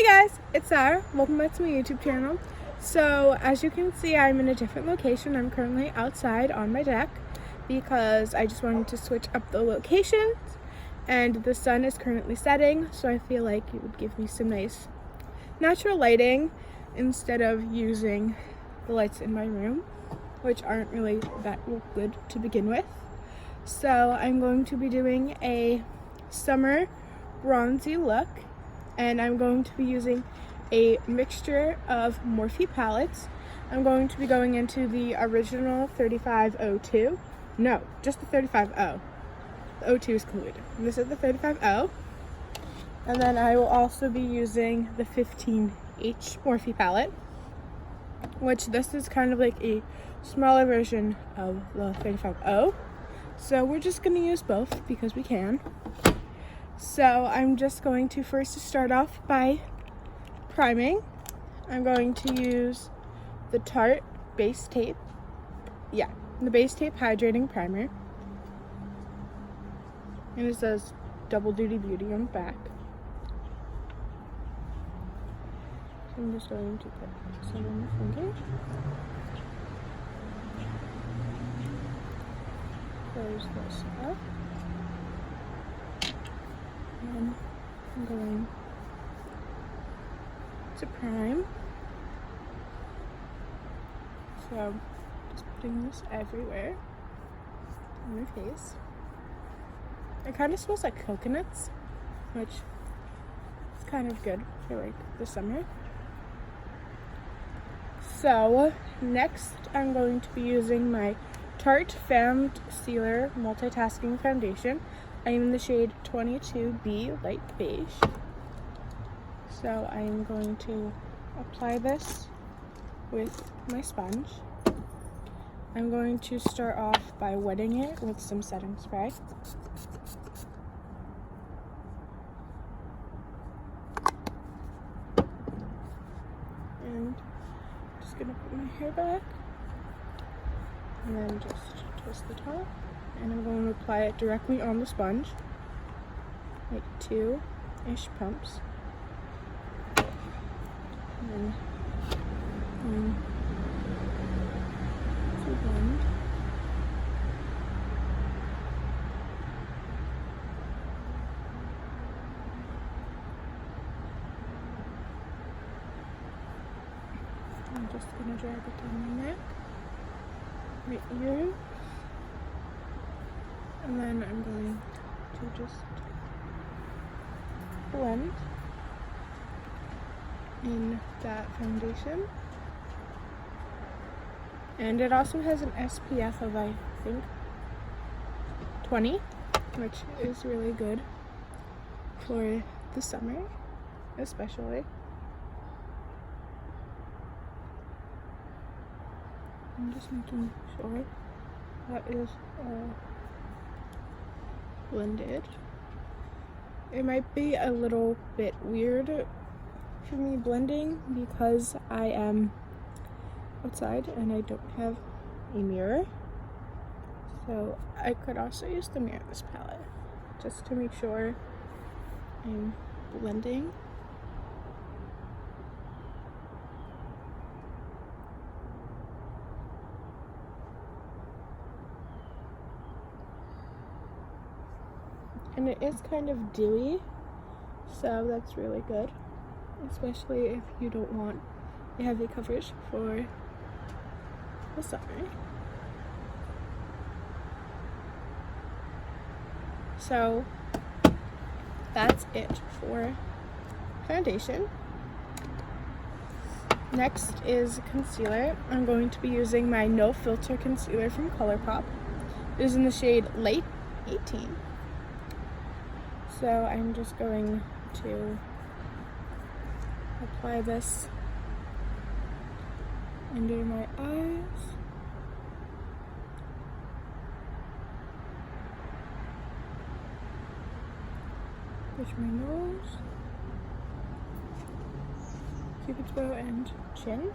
Hey guys, it's Sarah. Welcome back to my YouTube channel. So as you can see, I'm in a different location. I'm currently outside on my deck because I just wanted to switch up the locations, and the sun is currently setting, so I feel like it would give me some nice natural lighting instead of using the lights in my room, which aren't really that good to begin with. So I'm going to be doing a summer bronzy look, and I'm going to be using a mixture of Morphe palettes. I'm going to be going into the original 3502. No, just the 350. The 02 is included. This is the 350. And then I will also be using the 15H Morphe palette, which this is kind of like a smaller version of the 350. So we're just going to use both because we can. So I'm just going to first start off by priming. I'm going to use the Tarte Base Tape. Yeah, the Base Tape Hydrating Primer. And it says Double Duty Beauty on the back. So I'm just going to put some on my finger. Close this up. And I'm going to prime. So just putting this everywhere on my face. It kind of smells like coconuts, which is kind of good for like the summer. So next I'm going to be using my Tarte Femme Sealer Multitasking Foundation. I am in the shade 22B Light Beige. So I am going to apply this with my sponge. I'm going to start off by wetting it with some setting spray. And I'm just gonna put my hair back and then just twist the top. And I'm going to apply it directly on the sponge, like 2-ish pumps. And then to blend. I'm just going to drag it down my neck, my ears. And then I'm going to just blend in that foundation. And it also has an SPF of, I think, 20, which is really good for the summer, especially. I'm just making sure that is blended. It might be a little bit weird for me blending because I am outside and I don't have a mirror. So I could also use the mirror of this palette just to make sure I'm blending. And it is kind of dewy, so that's really good, especially if you don't want a heavy coverage for the summer. So that's it for foundation. Next is concealer. I'm going to be using my No Filter concealer from ColourPop. It is in the shade Light 18. So I'm just going to apply this under my eyes. Push my nose, cupid's bow and chin.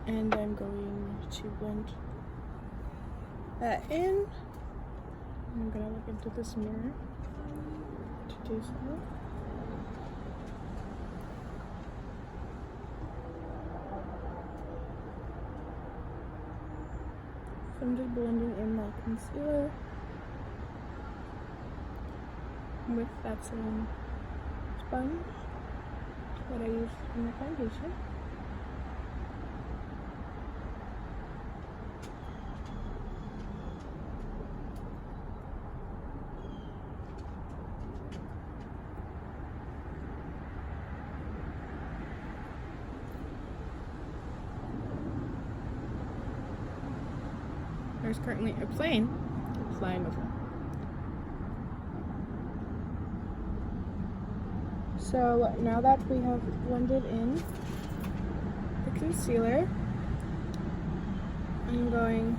And I'm going to blend that in. I'm gonna look into this mirror to do so. So I'm just blending in that concealer with that same sponge that I used in the foundation. There's currently a plane flying over. So now that we have blended in the concealer, I'm going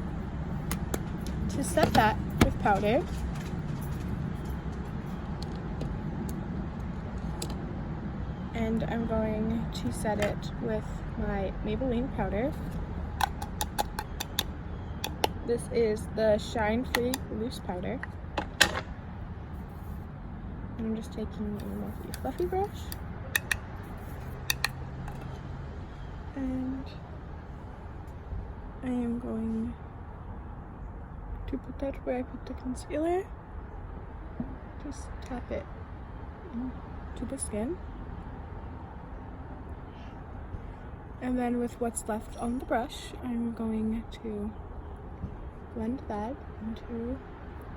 to set that with powder. And I'm going to set it with my Maybelline powder. This is the Shine Free Loose Powder. And I'm just taking a Morphe fluffy brush. And I am going to put that where I put the concealer. Just tap it into the skin. And then with what's left on the brush, I'm going to blend that into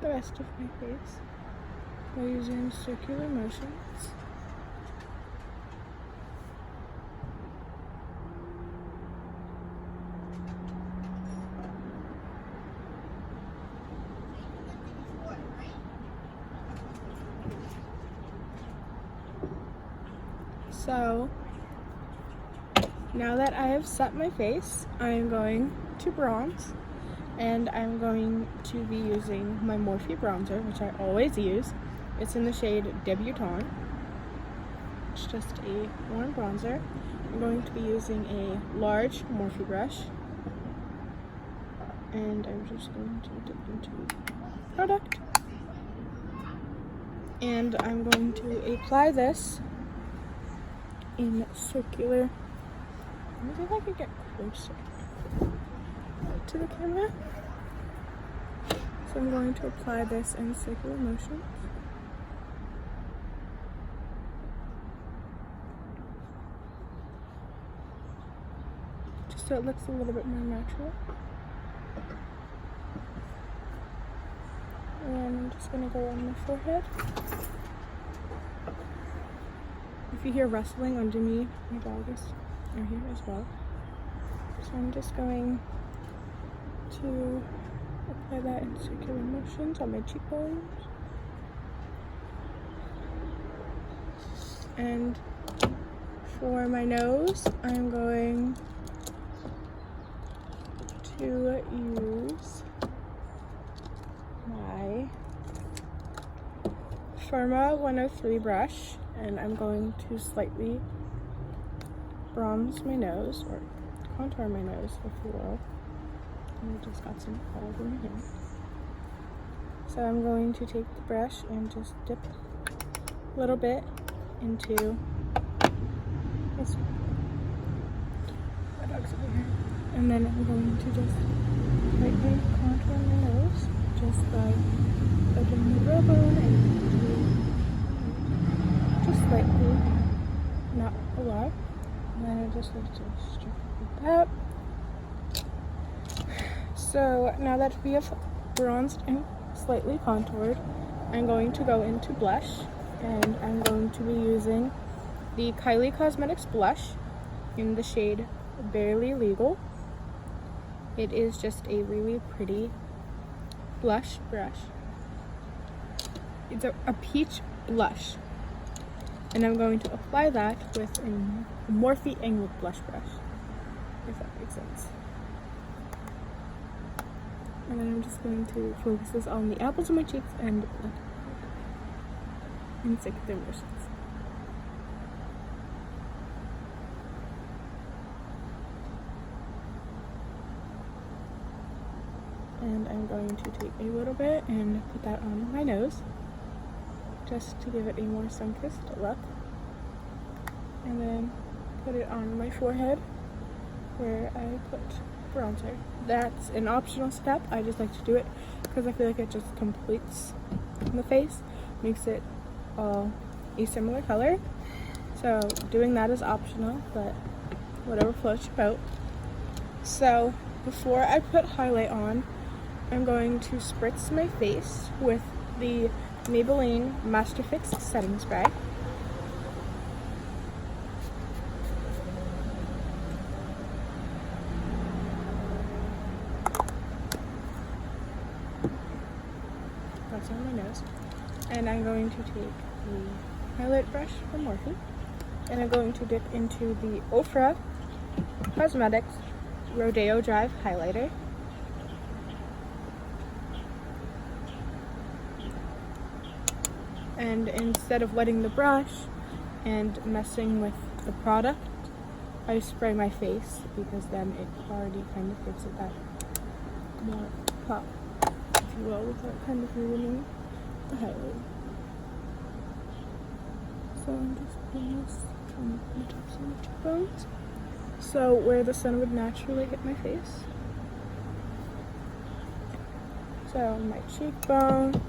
the rest of my face by using circular motions. So now that I have set my face, I am going to bronze, and I'm going to be using my Morphe bronzer, which I always use. It's in the shade Debutante. It's just a warm bronzer. I'm going to be using a large Morphe brush, and I'm just going to dip into product, and I'm going to apply this in circular. Let me see if I can get closer to the camera. So I'm going to apply this in circular motions. Just so it looks a little bit more natural. And then I'm just going to go on my forehead. If you hear rustling under me, my dog are here as well. So I'm just going to apply that in circular motions on my cheekbones. And for my nose, I'm going to use my Firma 103 brush, and I'm going to slightly bronze my nose, or contour my nose, if you will. I just got some all over my hand. So I'm going to take the brush and just dip a little bit into this. My dog's over here. And then I'm going to just lightly contour my nose just by opening the brow bone and just slightly, not a lot. And then I just like to strip it like that. So now that we have bronzed and slightly contoured, I'm going to go into blush, and I'm going to be using the Kylie Cosmetics blush in the shade Barely Legal. It is just a really pretty blush brush. It's a peach blush, and I'm going to apply that with a Morphe angled blush brush, if that makes sense. And then I'm just going to focus this on the apples of my cheeks and in circular motions. And I'm going to take a little bit and put that on my nose, just to give it a more sun-kissed look. And then put it on my forehead, where I put bronzer that's an optional step. I just like to do it because I feel like it just completes the face, makes it all a similar color. So doing that is optional, but whatever floats your boat. So before I put highlight on, I'm going to spritz my face with the Maybelline Master Fix setting spray. That's on my nose. And I'm going to take the highlight brush from Morphe, and I'm going to dip into the Ofra Cosmetics Rodeo Drive highlighter. And instead of wetting the brush and messing with the product, I spray my face because then it already kind of gives it that more pop, if you will, without kind of ruining the highlight. So I'm just putting this on the tops of my cheekbones, so where the sun would naturally hit my face. So my cheekbone,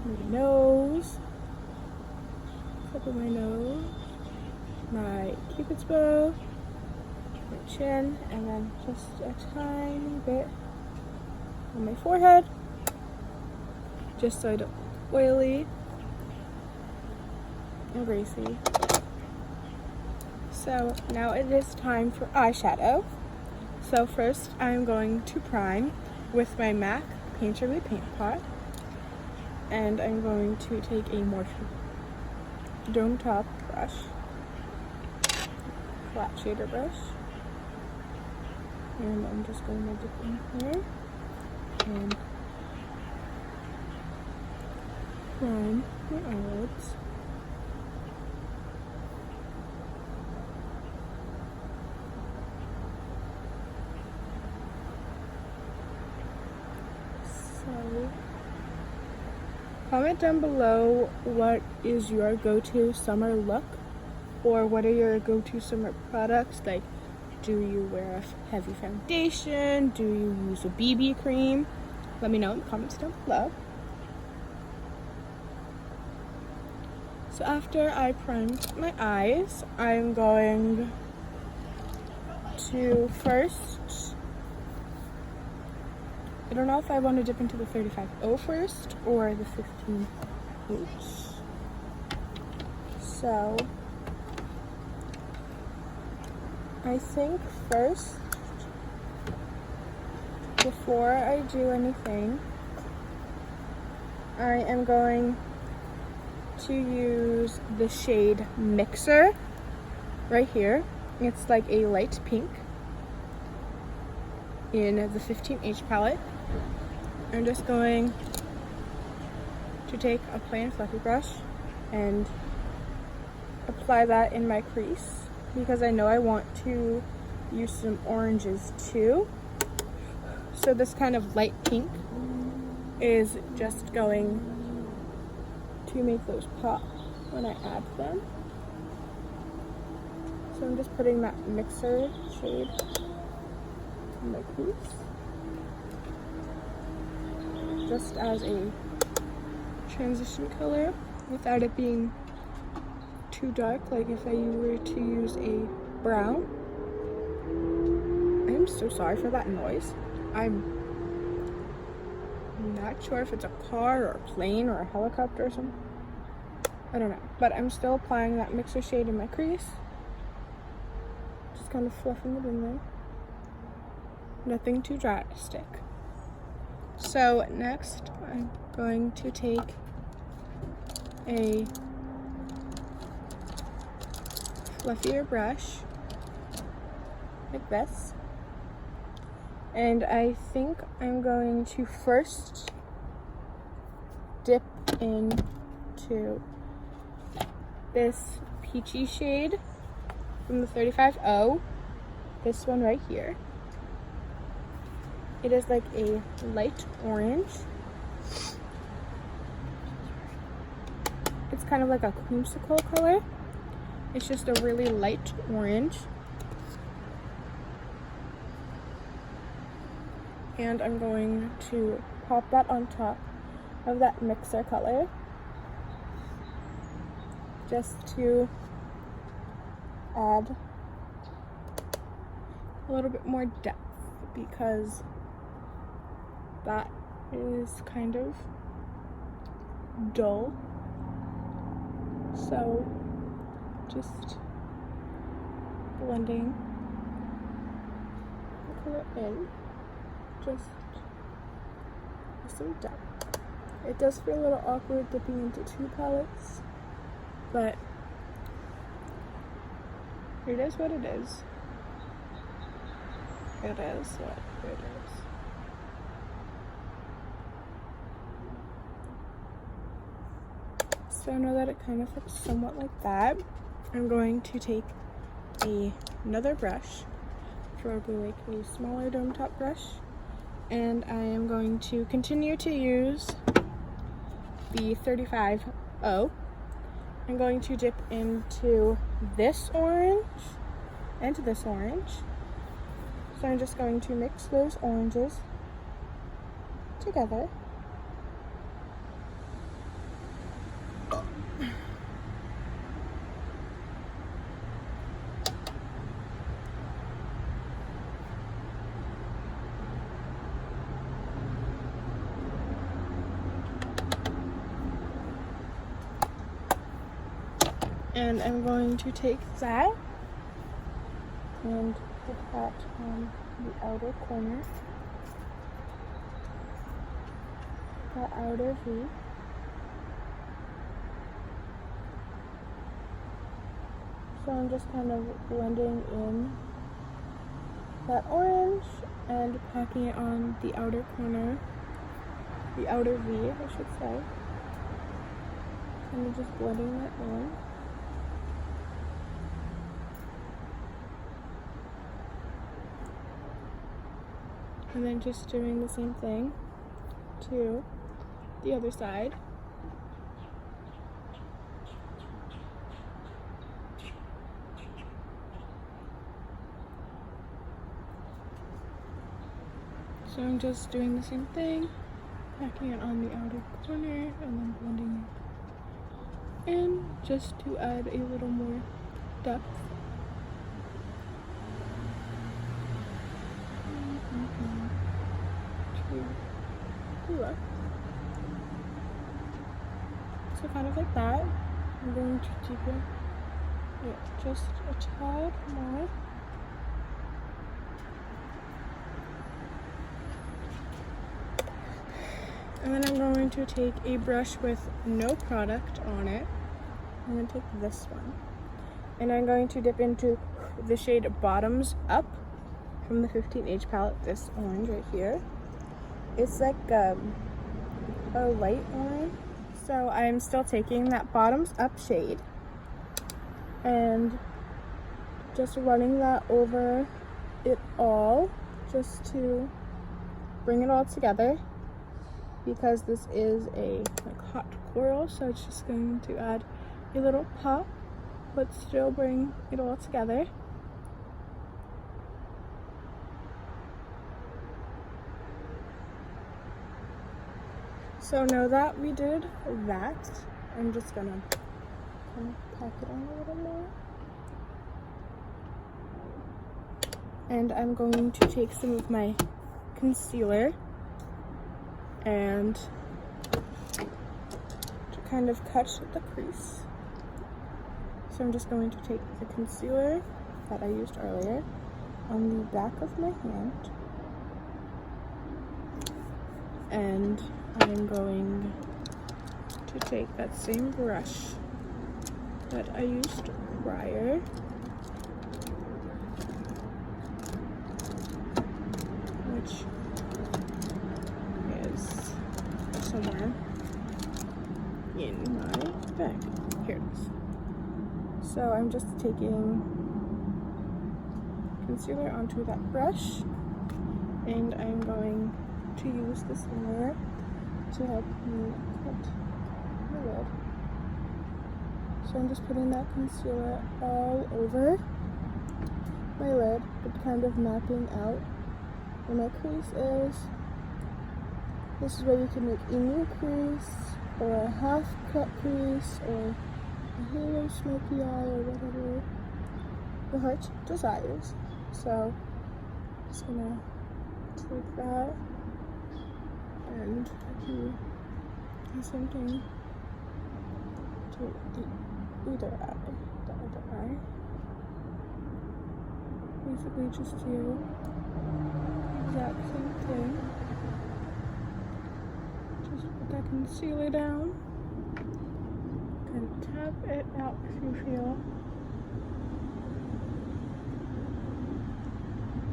my nose, top of my nose, my cupid's bow, my chin, and then just a tiny bit on my forehead, just so I don't look oily and greasy. So now it is time for eyeshadow. So first I'm going to prime with my MAC Painterly Paint Pot, and I'm going to take a more dome top brush, flat shader brush, and I'm just going to dip in here and prime my eyelids. So comment down below what is your go-to summer look, or what are your go-to summer products. Like, do you wear a heavy foundation? Do you use a BB cream? Let me know in the comments down below. So after I primed my eyes, I'm going to first, I don't know if I want to dip into the 35O first or the 15H. So I think first, before I do anything, I am going to use the shade Mixer right here. It's like a light pink in the 15H palette. I'm just going to take a plain fluffy brush and apply that in my crease, because I know I want to use some oranges too. So this kind of light pink is just going to make those pop when I add them. So I'm just putting that Mixer shade in my crease, just as a transition color without it being too dark, like if I were to use a brown. I'm so sorry for that noise. I'm not sure if it's a car or a plane or a helicopter or something. I don't know, but I'm still applying that Mixer shade in my crease, just kind of fluffing it in there. Nothing too drastic. So next I'm going to take a fluffier brush like this, and I think I'm going to first dip into this peachy shade from the 35O, this one right here. It is like a light orange. It's kind of like a creamsicle color. It's just a really light orange. and I'm going to pop that on top of that mixer color just to add a little bit more depth, because that is kind of dull. So just blending the color in, just with some depth. It does feel a little awkward dipping into two palettes, but it is what it is. It is what it is. So now that it kind of looks somewhat like that, I'm going to take another brush, preferably like a smaller dome top brush, and I am going to continue to use the 35O. I'm going to dip into this orange and this orange. So I'm just going to mix those oranges together. And I'm going to take that and put that on the outer corner, that outer V. So I'm just kind of blending in that orange and packing it on the outer corner, the outer V, I should say. And just blending that in. And then just doing the same thing to the other side. So I'm just doing the same thing, packing it on the outer corner and then blending it in just to add a little more depth. So kind of like that. I'm going to deepen it just a tad more. And then I'm going to take a brush with no product on it. I'm going to take this one. And I'm going to dip into the shade Bottoms Up from the 15H palette, this orange right here. It's like a light orange. So I'm still taking that Bottoms Up shade and just running that over it all just to bring it all together, because this is a hot coral, so it's just going to add a little pop but still bring it all together. So now that we did that, I'm just gonna kind of pack it on a little more. And I'm going to take some of my concealer and to kind of cut the crease. So I'm just going to take the concealer that I used earlier on the back of my hand, and I'm going to take that same brush that I used prior which is somewhere in my bag. Here it is. So I'm just taking concealer onto that brush, and I'm going to use this mirror to help me cut the lid. So I'm just putting that concealer all over my lid, but kind of mapping out where my crease is. This is where you can make a new crease, or a half cut crease, or a halo smoky eye, or whatever the heart desires. So I'm just gonna take that and do the same thing to the other eye. Basically just do the exact same thing. Just put that concealer down and tap it out if you feel.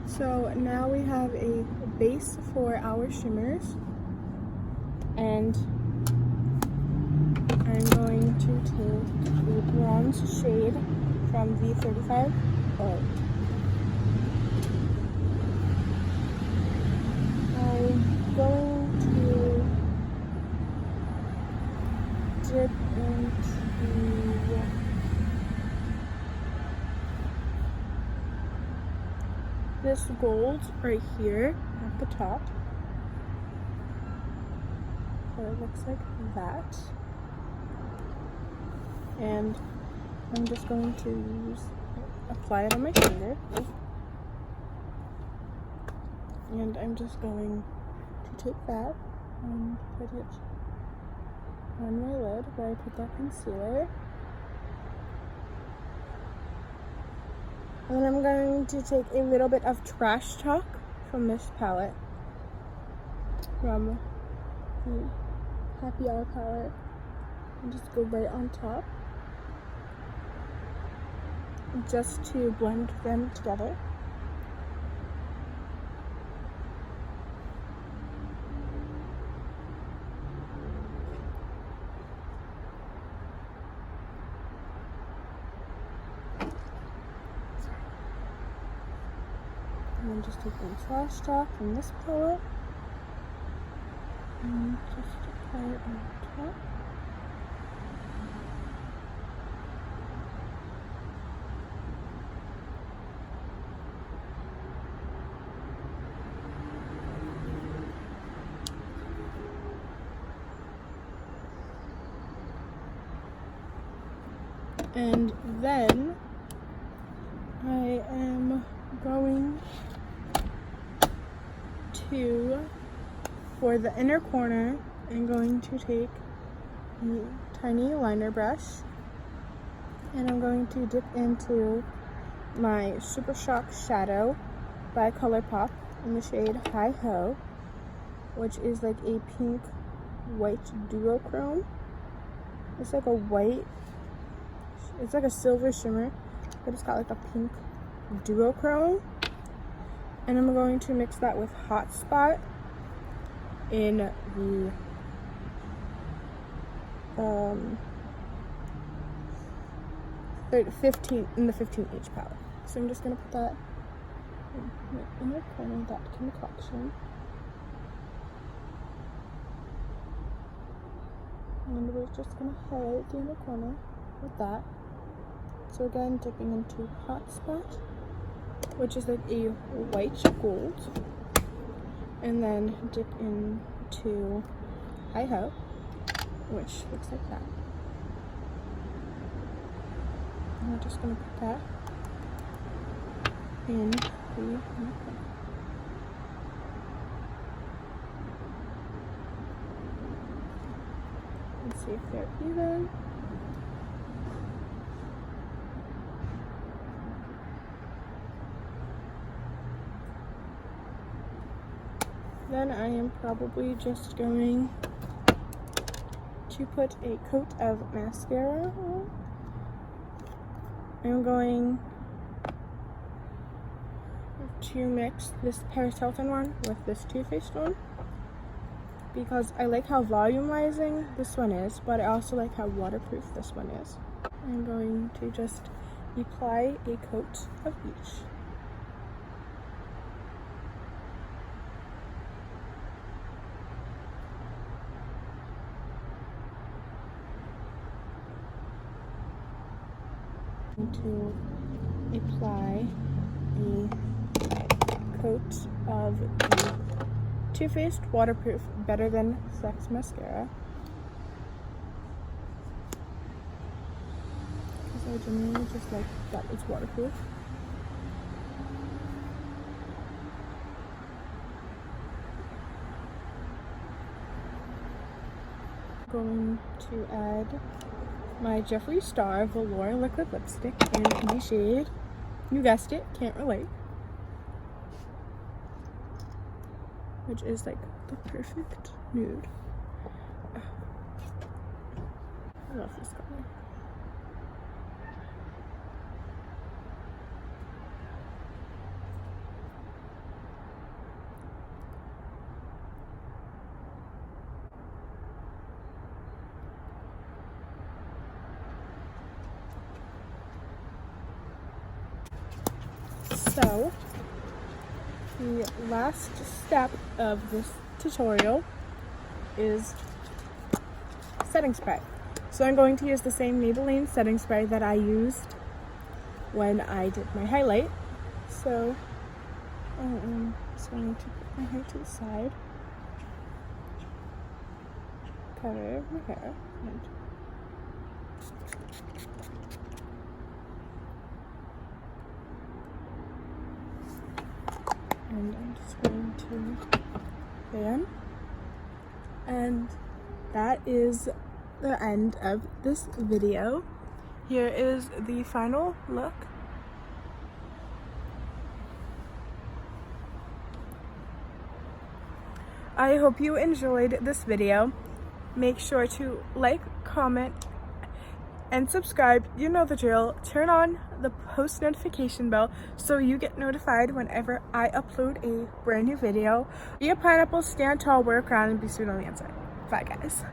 So now we have a base for our shimmers, and I'm going to take the bronze shade from V35. I'm going to dip into this gold right here at the top. So it looks like that. And I'm just going to apply it on my finger. And I'm just going to take that and put it on my lid where I put that concealer. And then I'm going to take a little bit of Trash Talk from this palette, from the Happy Hour palette, and just go right on top, just to blend them together. And then just take some Trash Talk from this palette and just apply it on top. And then I am going to, for the inner corner, I'm going to take a tiny liner brush, and I'm going to dip into my Super Shock Shadow by ColourPop in the shade Hi Ho, which is like a pink white duochrome. It's like a white, it's like a silver shimmer, but it's got like a pink duochrome. And I'm going to mix that with Hotspot in the the 15H palette. So I'm just gonna put that in the inner corner of that concoction. And we're just gonna highlight the inner corner with that. So again, dipping into Hotspot, which is like a white gold, and then dip into Hi Ho, which looks like that. And we're just gonna put that in the corner. And see if they're even. Then I am probably just going to put a coat of mascara on. I'm going to mix this Paris Hilton one with this Too Faced one, because I like how volumizing this one is, but I also like how waterproof this one is. I'm going to just apply a coat of each. To apply a coat of the Too Faced Waterproof Better Than Sex Mascara. Because I genuinely just like that it's waterproof. Going to add my Jeffree Star Velour Liquid Lipstick in the shade, you guessed it, Can't Relate, which is like the perfect nude. I love this color. So, the last step of this tutorial is setting spray. So I'm going to use the same Maybelline setting spray that I used when I did my highlight. So I'm just going to put my hair to the side, cover my hair, and I'm just going to fan, and that is the end of this video. Here is the final look. I hope you enjoyed this video. Make sure to like, comment, and subscribe. You know the drill. Turn on the post notification bell so you get notified whenever I upload a brand new video. Be a pineapple, stand tall, wear a crown, and be sweet on the inside. Bye guys.